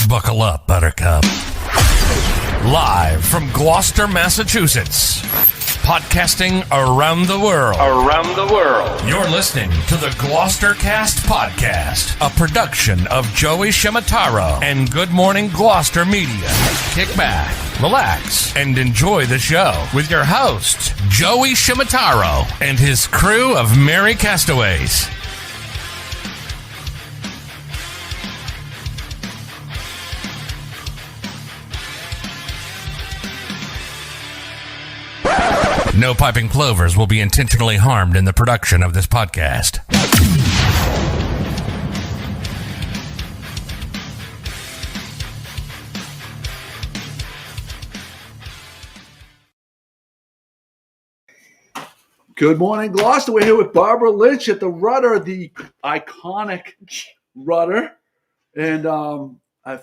Buckle up, Buttercup. Live from Gloucester, Massachusetts. Podcasting around the world. You're listening to the GloucesterCast podcast, a production of Joey Shimataro and Good Morning Gloucester Media. Kick back, relax, and enjoy the show with your host, Joey Shimataro, and his crew of merry castaways. No piping plovers will be intentionally harmed in the production of this podcast. Good morning, Gloucester. We're here with Barbara Lynch at the Rudder, the iconic Rudder. And I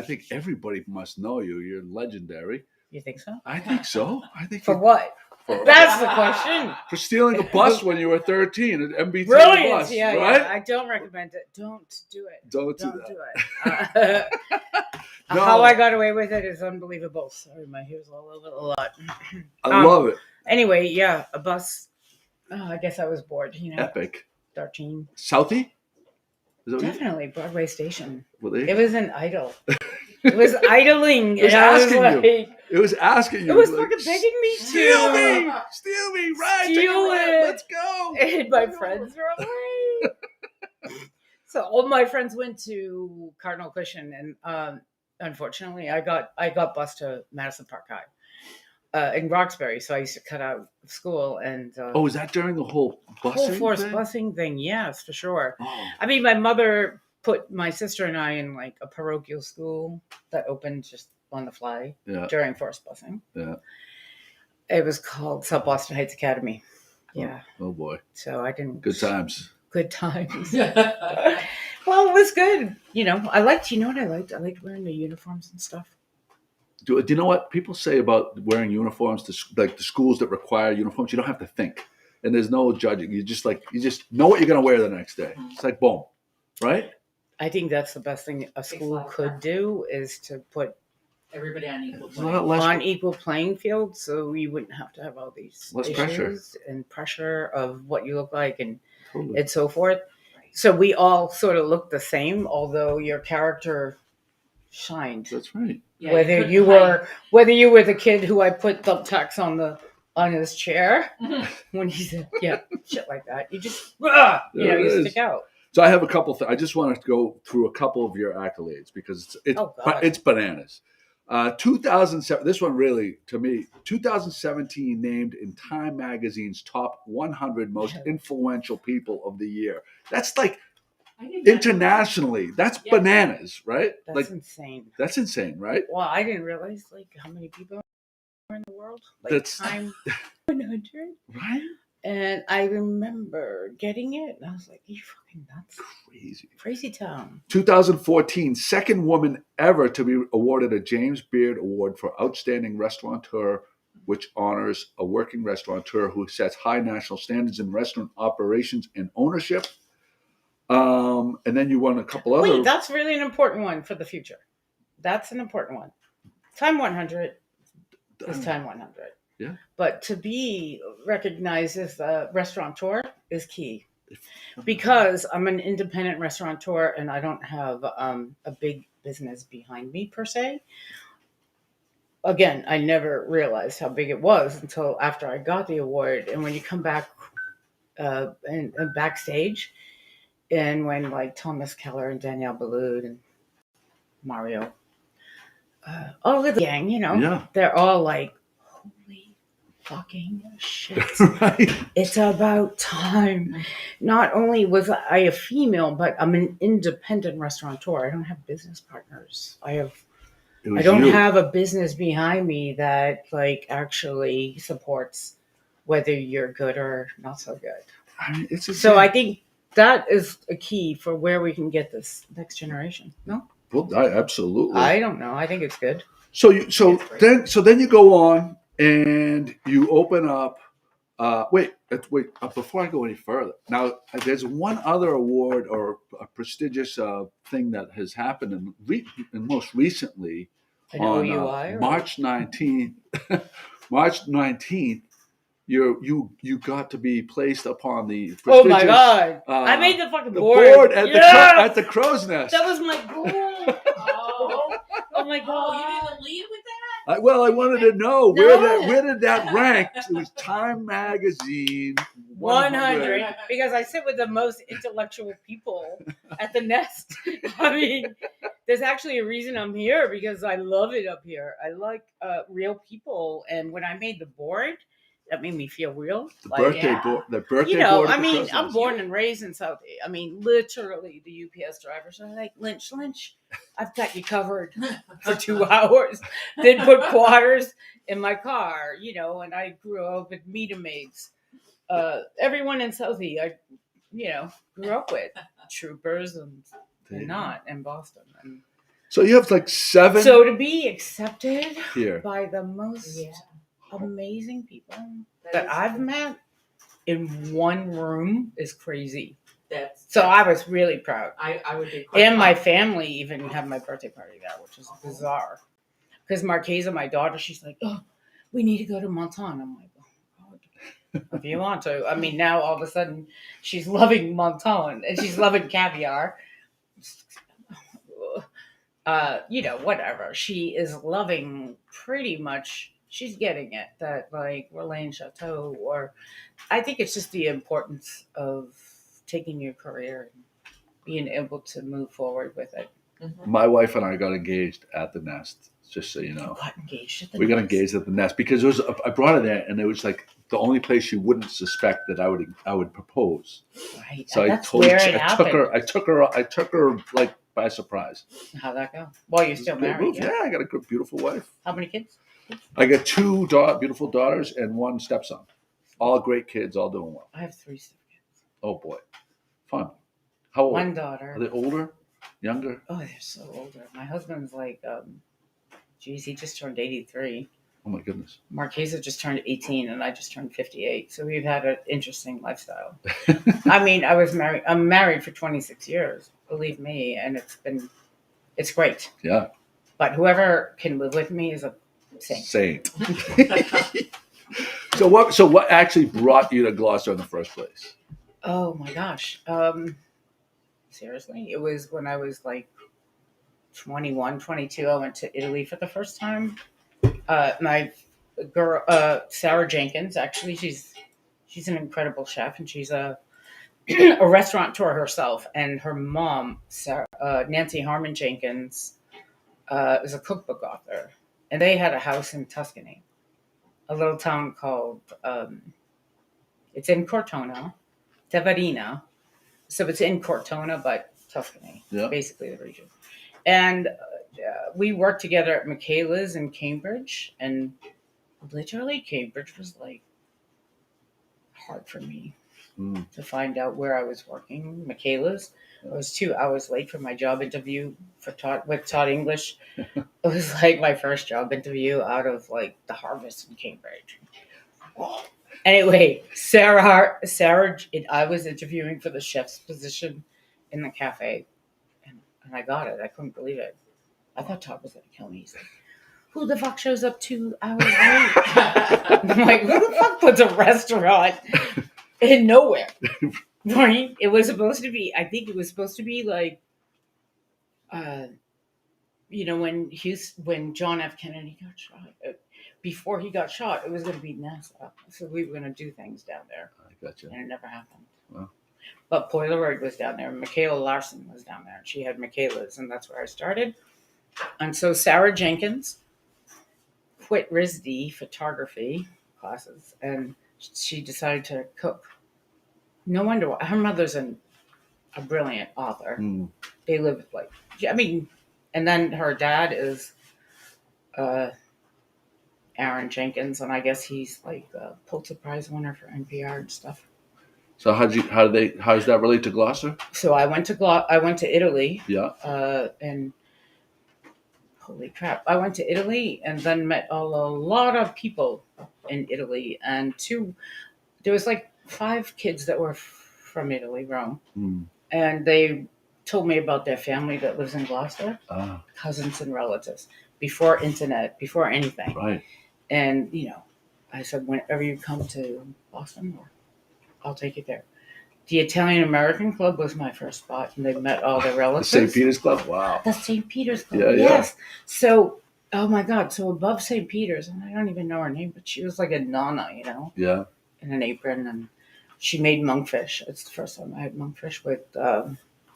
think everybody must know you. You're legendary. You think so? I think so. For what? That's the question. For stealing a bus when you were 13, an MB3 Brilliant. bus, Yeah, right? yeah. I don't recommend it. Don't do it. Don't do it. No. How I got away with it is unbelievable. Sorry, my hair's all over a lot. I love it. Anyway, yeah, a bus. Oh, I guess I was bored. Epic. 13. Southie? Definitely Broadway Station. Well, it was an idol. It was idling. It was asking you. It was asking you. It was fucking begging me to. Steal me! Steal me! Right! Steal it! Let's go! And my friends were away. So all my friends went to Cardinal Cushion, and unfortunately, I got bused to Madison Park High in Roxbury. So I used to cut out of school. And was that during the whole busing forced thing? busing thing? Yes, for sure. Oh. I mean, my mother put my sister and I in like a parochial school that opened just on the fly during forced busing. Yeah. It was called South Boston Heights Academy. Yeah. Oh boy. So I didn't. Good times. Good times. Well, it was good. I liked. You know what I liked? I liked wearing the uniforms and stuff. Do you know what people say about wearing uniforms? Like the schools that require uniforms, you don't have to think, and there's no judging. You just know what you're going to wear the next day. It's like boom, right? I think that's the best thing a school could do is to put everybody on equal playing field, so you wouldn't have to have all these issues and pressure of what you look like and so forth. Right. So we all sort of looked the same, although your character shined. That's right. Yeah, whether you were the kid who I put thumbtacks on his chair when he said shit like that, you just you stick out. So I have a couple. I just want to go through a couple of your accolades because it's bananas. 2007. This one really, to me, 2017 named in Time Magazine's top 100 most influential people of the year. That's like internationally. That's bananas, right? That's insane. That's insane, right? Well, I didn't realize how many people are in the world. That's Time 100, right? And I remember getting it, and I was like, "You fucking nuts! Crazy town." 2014, second woman ever to be awarded a James Beard Award for Outstanding Restaurateur, which honors a working restaurateur who sets high national standards in restaurant operations and ownership. And then you won a couple other. Wait, that's really an important one for the future. That's an important one. Time 100 is Time 100. Yeah. But to be recognized as a restaurateur is key because I'm an independent restaurateur and I don't have a big business behind me per se. Again, I never realized how big it was until after I got the award. And when you come back and backstage, and when like Thomas Keller and Danielle Ballou and Mario, all of the gang, they're all like, holy fucking shit. Right. It's about time. Not only was I a female, but I'm an independent restaurateur. I don't have business partners. I don't have a business behind me that like actually supports whether you're good or not so good. I mean, so I think that is a key for where we can get this next generation. No? Well, absolutely. I don't know. I think it's good. So then you go on and you open up Wait. Before I go any further, now there's one other award or a prestigious thing that has happened, and most recently on OUI March 19th. March 19th, you got to be placed upon the prestigious. Oh my god! I made the fucking board at the Crow's Nest. That was my goal. Oh my god! You didn't lead with that? I wanted to know where did that rank? It was Time Magazine 100 because I sit with the most intellectual people at the Nest. I mean, there's actually a reason I'm here because I love it up here. I like real people, and when I made the board, that made me feel real. The birthday board. You know, I mean, I'm born and raised in Southie. I mean, literally, the UPS drivers are like, Lynch, I've got you covered for 2 hours. Then put quarters in my car, you know, and I grew up with meter maids. Everyone in Southie, I, you know, grew up with troopers and not in Boston. And so you have like 7. So to be accepted here by the most amazing people that I've met in one room is crazy. So I was really proud. I would be. And my family even had my birthday party there, which is bizarre. Because Marquesa, my daughter, she's like, "Oh, we need to go to Montagne." I'm like, "Oh God, if you want to." I mean, now all of a sudden she's loving Montagne and she's loving caviar. You know, whatever. She is loving pretty much. She's getting it that like Relais Chateau, or I think it's just the importance of taking your career and being able to move forward with it. Mm-hmm. My wife and I got engaged at the Nest, just so you know. You got engaged at the we Nest? got engaged at the Nest because I brought her there, and it was like the only place she wouldn't suspect that I would propose. Right. So I took her like by surprise. How'd that go? Well, you're still married. Yeah, I got a good, beautiful wife. How many kids? I got 2 beautiful daughters and 1 stepson. All great kids, all doing well. I have 3 stepkids. Oh boy, fun. How old? 1 daughter. Are they older? Younger? Oh, they're so older. My husband's like, he just turned 83. Oh my goodness. Marquesa just turned 18 and I just turned 58. So we've had an interesting lifestyle. I mean, I'm married for 26 years, believe me. And it's great. Yeah. But whoever can live with me is a saint. So what actually brought you to Gloucester in the first place? Oh my gosh. Seriously, it was when I was like 21, 22. I went to Italy for the first time. My girl, Sarah Jenkins, actually, she's an incredible chef, and she's a restaurateur herself. And her mom, Nancy Harmon Jenkins, is a cookbook author, and they had a house in Tuscany, a little town called it's in Cortona, Teverina. So it's in Cortona, but Tuscany, basically the region. And we worked together at Michaela's in Cambridge. And literally Cambridge was like hard for me to find out where I was working. Michaela's. I was 2 hours late for my job interview with Taught English. It was like my first job interview out of like the Harvest in Cambridge. Anyway, Sarah, I was interviewing for the chef's position in the cafe, and I got it. I couldn't believe it. I thought Todd was going to kill me. He's like, "Who the fuck shows up 2 hours late?" I'm like, "Who the fuck puts a restaurant in nowhere?" Right? It was supposed to be. I think it was supposed to be like, you know, when John F. Kennedy got shot. Before he got shot, it was going to be NASA. So we were going to do things down there. I gotcha. And it never happened. Wow. But Polaroid was down there. Michaela Larson was down there. She had Michaela's, and that's where I started. And so Sarah Jenkins quit RISD photography classes, and she decided to cook. No wonder why. Her mother's a brilliant author. They live like, I mean, and then her dad is Aaron Jenkins, and I guess he's like a Pulitzer Prize winner for NPR and stuff. So how does that relate to Gloucester? So I went to Italy. Yeah. And holy crap, I went to Italy and then met a lot of people in Italy, and 2 there was like 5 kids that were from Italy, Rome, and they told me about their family that lives in Gloucester, cousins and relatives, before internet, before anything. Right. And, I said, whenever you come to Boston, I'll take you there. The Italian American Club was my first spot, and they met all their relatives. The St. Peter's Club? Wow. The St. Peter's Club, yeah, yes. Yeah. So, oh my God, so above St. Peter's, and I don't even know her name, but she was like a nonna, Yeah. in an apron, and she made monkfish. It's the first time I had monkfish with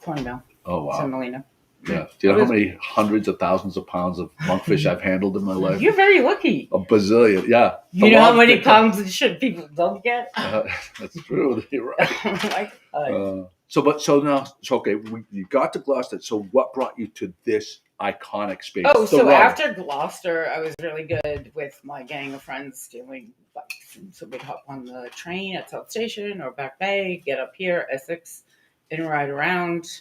cornmeal. Oh, wow. Semolina. Yeah. Do you know how many hundreds of thousands of pounds of monkfish I've handled in my life? You're very lucky. A bazillion, yeah. You know how many pounds of shit people don't get? That's true. You're right. Oh my God. Okay, you got to Gloucester. So what brought you to this iconic space? Oh, so after Gloucester, I was really good with my gang of friends stealing bikes. And so we'd hop on the train at South Station or Back Bay, get up here, Essex, and ride around.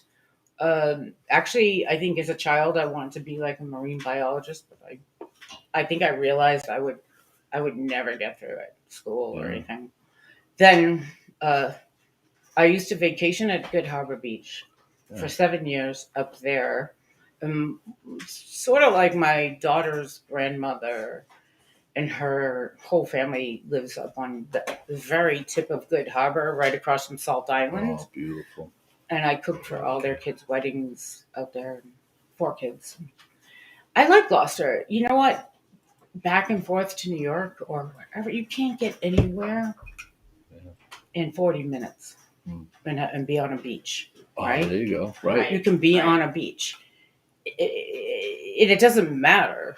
Actually, I think as a child, I wanted to be like a marine biologist, but I think I realized I would never get through it, school or anything. Then I used to vacation at Good Harbor Beach for 7 years up there. Sort of like my daughter's grandmother and her whole family lives up on the very tip of Good Harbor, right across from Salt Island. Oh, beautiful. And I cooked for all their kids' weddings out there, 4 kids. I like Gloucester. You know what? Back and forth to New York or wherever, you can't get anywhere in 40 minutes and be on a beach, right? Oh, there you go. Right. You can be on a beach. It doesn't matter.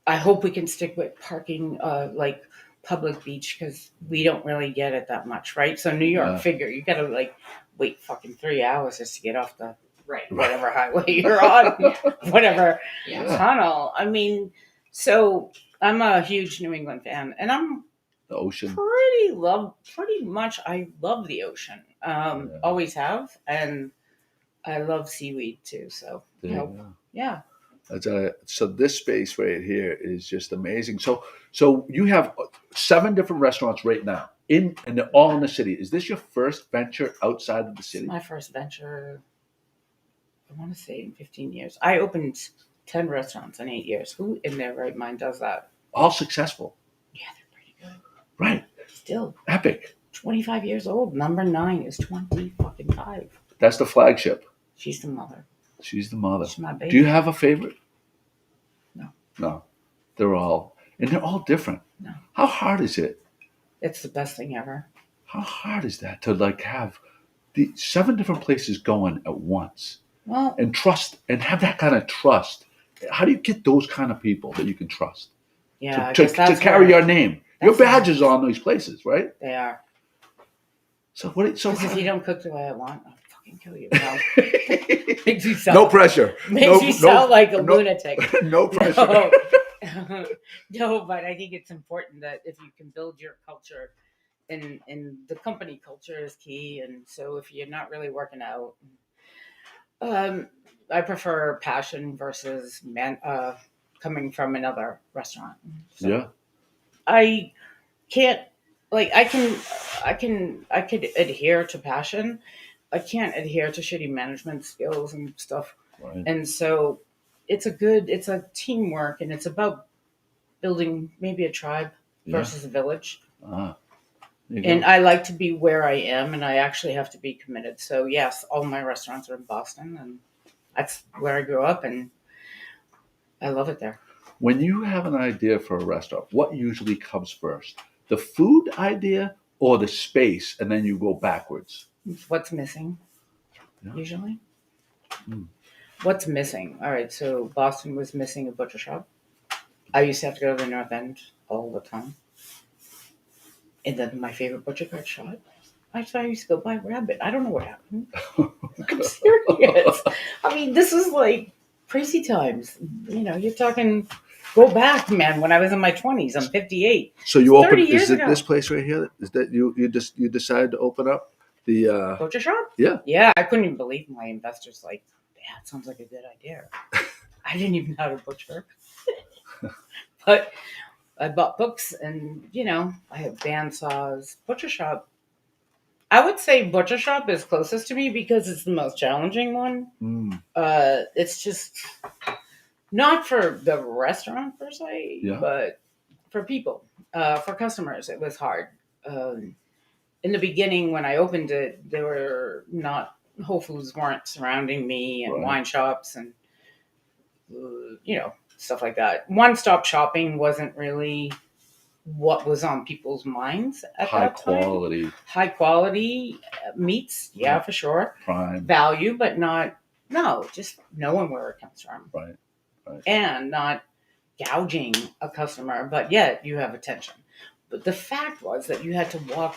I hope we can stick with parking, like public beach, because we don't really get it that much, right? So New York, figure you got to wait fucking 3 hours just to get off the whatever highway you're on, whatever tunnel. I mean, so I'm a huge New England fan, and I'm the ocean. Pretty much. I love the ocean. Always have, and I love seaweed too. So yeah. So this space right here is just amazing. So you have 7 different restaurants right now and they're all in the city. Is this your first venture outside of the city? It's my first venture. I want to say in 15 years. I opened 10 restaurants in 8 years. Who in their right mind does that? All successful. Yeah, they're pretty good. Right. Still. Epic. 25 years old. Number 9 is 25. That's the flagship. She's the mother. She's my baby. Do you have a favorite? No. They're all different. No. How hard is it? It's the best thing ever. How hard is that to have the 7 different places going at once? Well, and trust and have that kind of trust. How do you get those kind of people that you can trust? Yeah, to carry your name. Your badges are on these places, right? They are. So if you don't cook the way I want, I'll fucking kill you. Makes you sound, no pressure. Makes you sound like a lunatic. No pressure. No, but I think it's important that if you can build your culture, and the company culture is key. And so if you're not really working out, I prefer passion versus coming from another restaurant. So yeah. I can't, I could adhere to passion. I can't adhere to shitty management skills and stuff. Right. And so it's a teamwork, and it's about building maybe a tribe versus a village. And I like to be where I am, and I actually have to be committed. So yes, all my restaurants are in Boston, and that's where I grew up, and I love it there. When you have an idea for a restaurant, what usually comes first? The food idea or the space, and then you go backwards? What's missing, usually? What's missing? All right, so Boston was missing a butcher shop. I used to have to go to the North End all the time. And then my favorite butcher got shot. I used to go buy rabbit. I don't know what happened. I'm serious. I mean, this is like crazy times. You're talking, go back, man, when I was in my 20s. I'm 58. So you opened, is it this place right here? Is that you decided to open up? The butcher shop? Yeah. Yeah, I couldn't even believe my investors it sounds like a good idea. I didn't even know how to butcher. But I bought books, and I have bandsaws. Butcher shop. I would say butcher shop is closest to me because it's the most challenging one. It's just not for the restaurant per se, but for people, for customers, it was hard. In the beginning, when I opened it, there were not Whole Foods weren't surrounding me, and wine shops, and stuff like that. One-stop shopping wasn't really what was on people's minds at that time. High quality meats, for sure. Prime value, but just knowing where it comes from, right, and not gouging a customer, but yet you have attention. But the fact was that you had to walk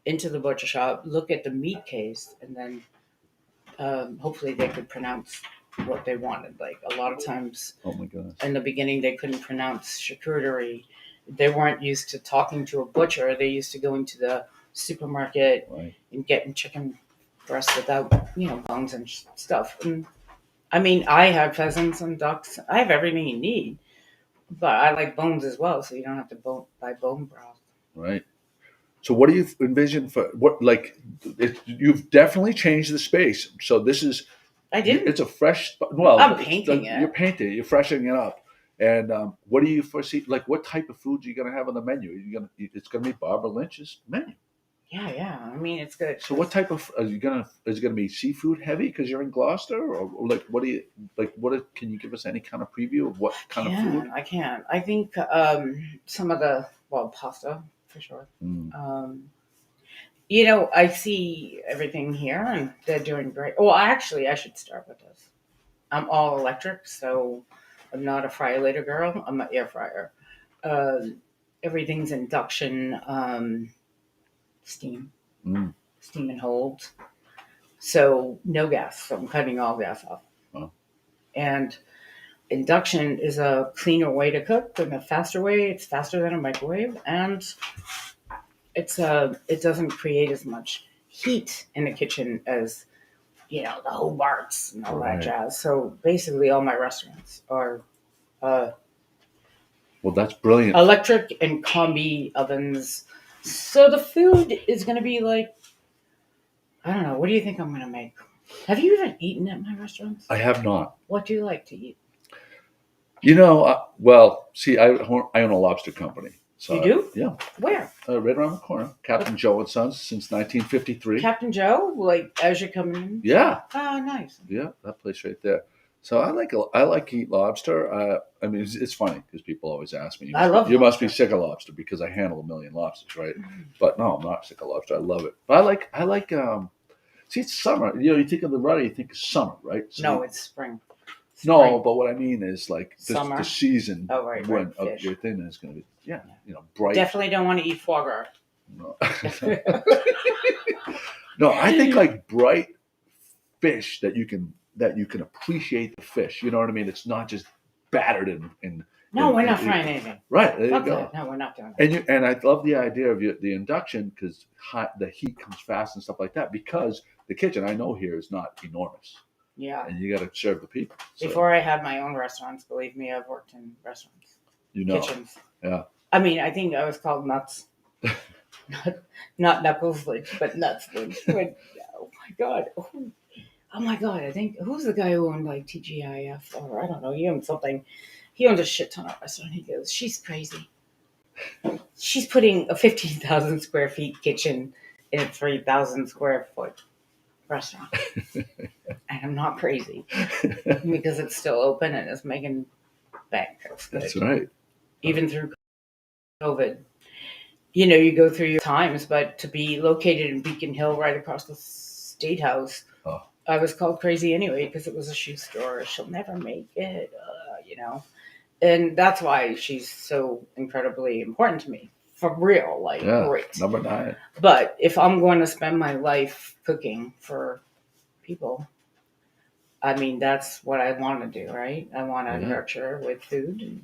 into the butcher shop, look at the meat case, and then hopefully they could pronounce what they wanted. Like a lot of times, oh my gosh, in the beginning they couldn't pronounce charcuterie. They weren't used to talking to a butcher. They used to going to the supermarket and getting chicken breast without bones and stuff. And I mean, I have pheasants and ducks. I have everything you need, but I like bones as well, so you don't have to buy bone broth. Right. So what do you envision for what? Like, you've definitely changed the space. So this is. I did. It's a fresh. Well, I'm painting it. You're painting. You're freshening it up. And what do you foresee? Like, what type of food are you going to have on the menu? It's going to be Barbara Lynch's menu. Yeah. I mean, it's good. So, what type of is it going to be seafood heavy because you're in Gloucester, or like what do you like? Can you give us any kind of preview of what kind of food? I can. I think some of the pasta for sure. I see everything here, and they're doing great. Well, actually, I should start with this. I'm all electric, so I'm not a fryer later girl. I'm an air fryer. Everything's induction, steam and hold. So no gas. So I'm cutting all gas off. Oh. And induction is a cleaner way to cook and a faster way. It's faster than a microwave, and it doesn't create as much heat in the kitchen as the Hobarts and all that jazz. So basically, all my restaurants are well, that's brilliant. Electric and combi ovens. So the food is going to be like, I don't know. What do you think I'm going to make? Have you even eaten at my restaurants? I have not. What do you like to eat? Well, see, I own a lobster company. So, you do? Yeah. Where? Right around the corner. Captain Joe and Sons since 1953. Captain Joe? Like, as you're coming in? Yeah. Oh, nice. Yeah, that place right there. So I like to eat lobster. I mean, it's funny because people always ask me, you must be sick of lobster because I handle 1 million lobsters, right? But no, I'm not sick of lobster. I love it. But I like see, it's summer. You think of the Rudder, you think of summer, right? So no, it's spring. No, but what I mean is like the season when of your thing is going to be, bright. Definitely don't want to eat foie gras. No. No, I think like bright fish that you can appreciate the fish. You know what I mean? It's not just battered in No, we're not frying anything. Right, there you go. No, we're not doing that. And I love the idea of the induction because the heat comes fast and stuff like that because the kitchen I know here is not enormous. Yeah. And you got to serve the people. So. Before I had my own restaurants, believe me, I've worked in restaurants. Kitchens. Yeah. I mean, I think I was called Nuts. not Knuckles Lynch, but Nuts Lynch. Oh my God. I think, who's the guy who owned like TGIF? Or I don't know. He owned something. He owned a shit ton of restaurant. He goes, she's crazy. She's putting a 15,000 square feet kitchen in a 3,000 square foot restaurant. And I'm not crazy because it's still open and it's making bank. That's right. Even through COVID, you go through your times, but to be located in Beacon Hill right across the State House, I was called crazy anyway because it was a shoe store. She'll never make it, and that's why she's so incredibly important to me. For real, great. Number 9. But if I'm going to spend my life cooking for people, I mean, that's what I want to do, right? I want to nurture with food and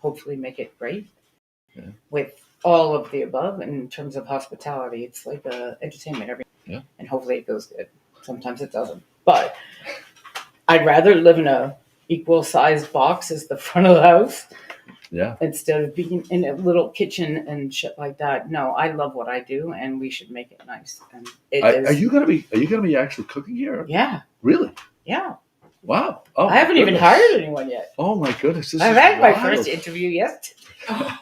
hopefully make it great with all of the above. And in terms of hospitality, it's like entertainment and hopefully it goes good. Sometimes it doesn't. But I'd rather live in a equal-sized box as the front of the house Yeah. Instead of being in a little kitchen and shit like that. No, I love what I do, and we should make it nice. And Are you gonna be actually cooking here? Yeah. Really? Yeah. Wow. Oh, I haven't even hired anyone yet. Oh my goodness! I've had my first interview yesterday.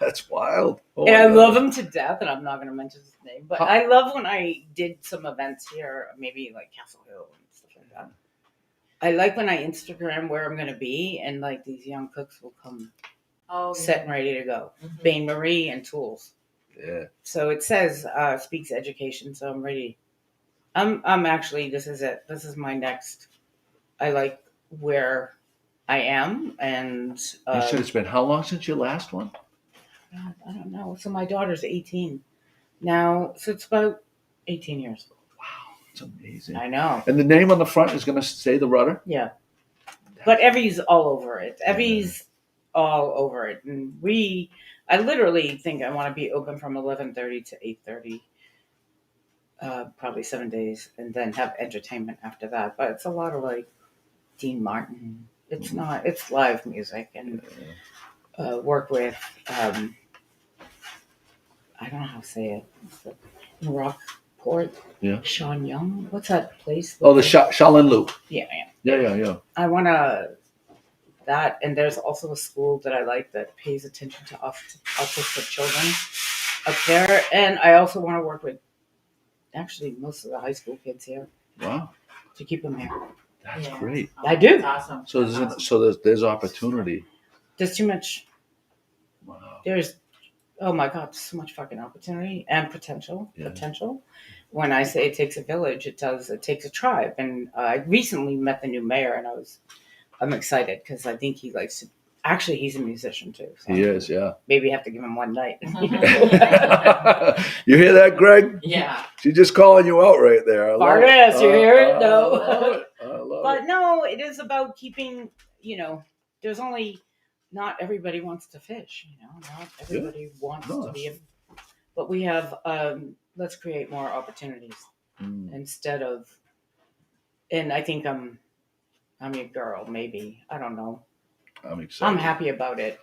That's wild. And I love him to death, and I'm not going to mention his name. But I love when I did some events here, maybe like Castle Hill and stuff like that. I like when I Instagram where I'm going to be, and like these young cooks will come set and ready to go. Mm-hmm. Bain Marie and tools. Yeah. So it says speaks education, so I'm ready. I'm actually, this is it. This is my next. I like where I am, and you said it's been how long since your last one? I don't know. So my daughter's 18 now, so it's about 18 years. Wow, it's amazing. I know. And the name on the front is going to say the Rudder? Yeah. But Evie's all over it. Evie's all over it. And I literally think I want to be open from 11:30 to 8:30, probably 7 days, and then have entertainment after that. But it's a lot of like Dean Martin. It's not. It's live music and work with. I don't know how to say it. In Rockport. Yeah. Sean Young. What's that place? Oh, the Shaolin Loop. Yeah. Yeah. I want that, and there's also a school that I like that pays attention to autistic children up there, and I also want to work with actually most of the high school kids here. Wow. To keep them here. That's great. I do. That's awesome. So there's opportunity. There's too much. Wow. There's, oh my God, so much fucking opportunity and potential. When I say it takes a village, it takes a tribe. And I recently met the new mayor, and I'm excited because I think he likes to. Actually, he's a musician too. So he is, yeah. Maybe have to give him one night. You hear that, Greg? Yeah. She's just calling you out right there. Artist, you hear it? No. I love but it. no, it is about keeping, there's only, not everybody wants to fish, not everybody wants to be, but we have, let's create more opportunities instead of, and I think I'm your girl, maybe, I don't know. I'm excited. I'm happy about it.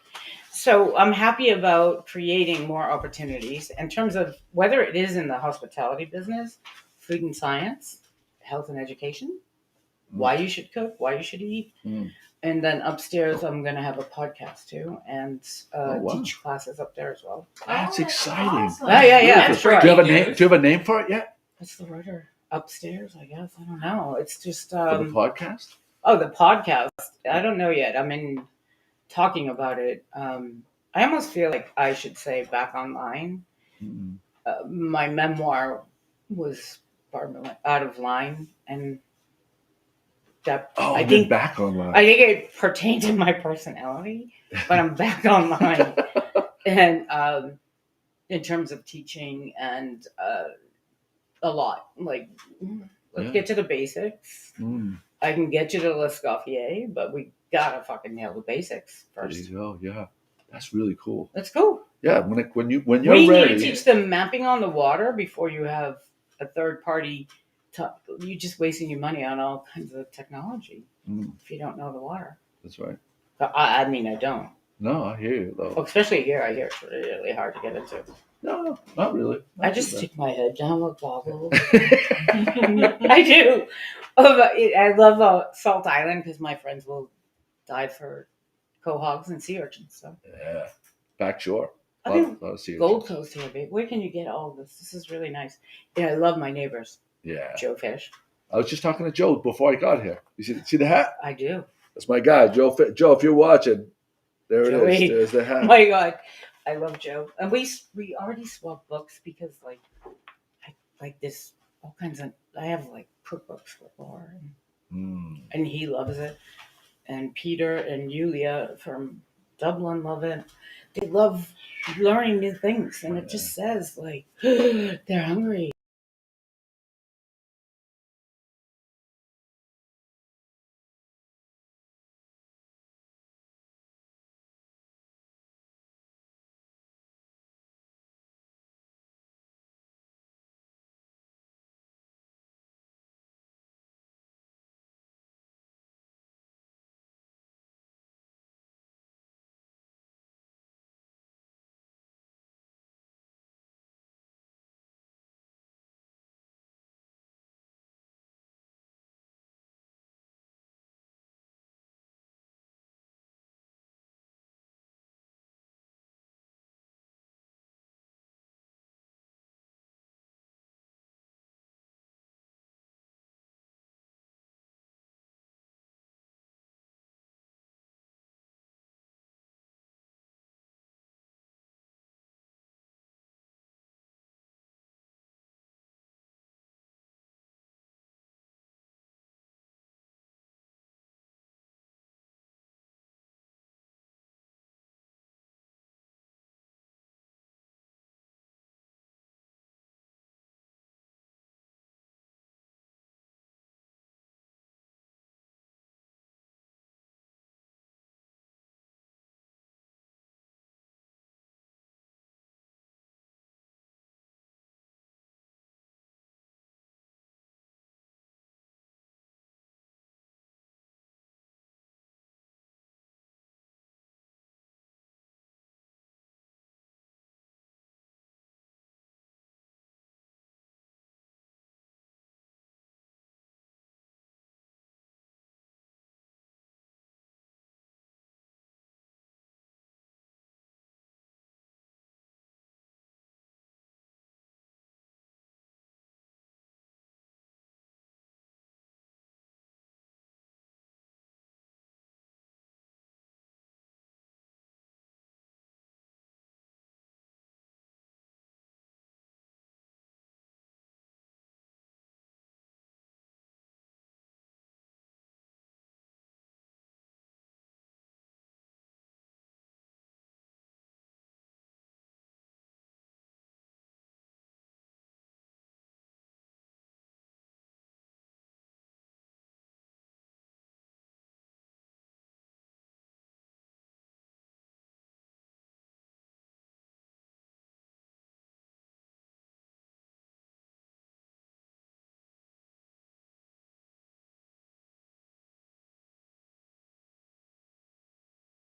So I'm happy about creating more opportunities in terms of whether it is in the hospitality business, food and science, health and education, why you should cook, why you should eat. And then upstairs, I'm going to have a podcast too and teach classes up there as well. That's exciting. Awesome. Yeah. Sure. Do you have a name for it yet? It's the Rudder upstairs, I guess. I don't know. It's just for the podcast. Oh, the podcast. I don't know yet. I mean, talking about it. I almost feel like I should say back online. My memoir was out of line, and that I think back online. I think it pertained to my personality, but I'm back online, and in terms of teaching and a lot. Like, let's get to the basics. I can get you to L'Escoffier, but we gotta fucking nail the basics first. There you go. Yeah, that's really cool. That's cool. Yeah, when you're ready, we need to teach them mapping on the water before you have a third party. You're just wasting your money on all kinds of technology if you don't know the water. That's right. I mean, I don't. No, I hear you though. Especially here, I hear it's really hard to get into. No, not really. I just stick my head down with goggles. I do. I love Salt Island because my friends will dive for quahogs and sea urchins. So yeah, back shore. Gold Coast here, babe. Where can you get all of this? This is really nice. Yeah, I love my neighbors. Yeah, Joe Fish. I was just talking to Joe before I got here. You see the hat? I do. That's my guy, Joe. Joe, if you're watching, there it is. There's the hat. Oh my God. I love Joe, and we already swapped books because I like this all kinds of. I have like cookbooks for Laura, and he loves it, and Peter and Yulia from Dublin love it. They love learning new things, and it just says like they're hungry.